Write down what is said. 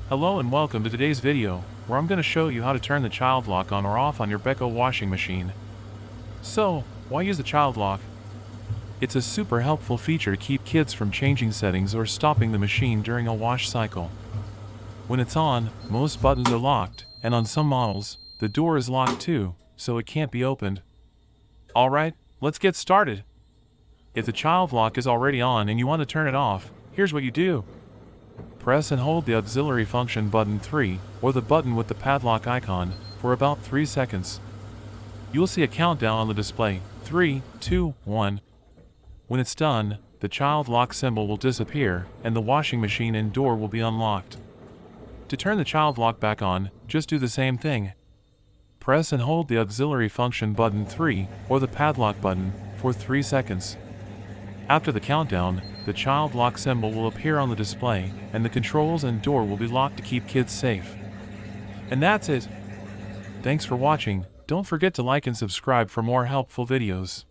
Hello and welcome to today's video, where I'm going to show you how to turn the child lock on or off on your Beko washing machine. So, why use the child lock? It's a super helpful feature to keep kids from changing settings or stopping the machine during a wash cycle. When it's on, most buttons are locked, and on some models, the door is locked too, so it can't be opened. Alright, let's get started. If the child lock is already on and you want to turn it off, here's what you do. Press and hold the auxiliary function button 3, or the button with the padlock icon, for about 3 seconds. You'll see a countdown on the display, 3, 2, 1. When it's done, the child lock symbol will disappear, and the washing machine and door will be unlocked. To turn the child lock back on, just do the same thing. Press and hold the auxiliary function button 3, or the padlock button, for 3 seconds. After the countdown, the child lock symbol will appear on the display, and the controls and door will be locked to keep kids safe. And that's it. Thanks for watching. Don't forget to like and subscribe for more helpful videos.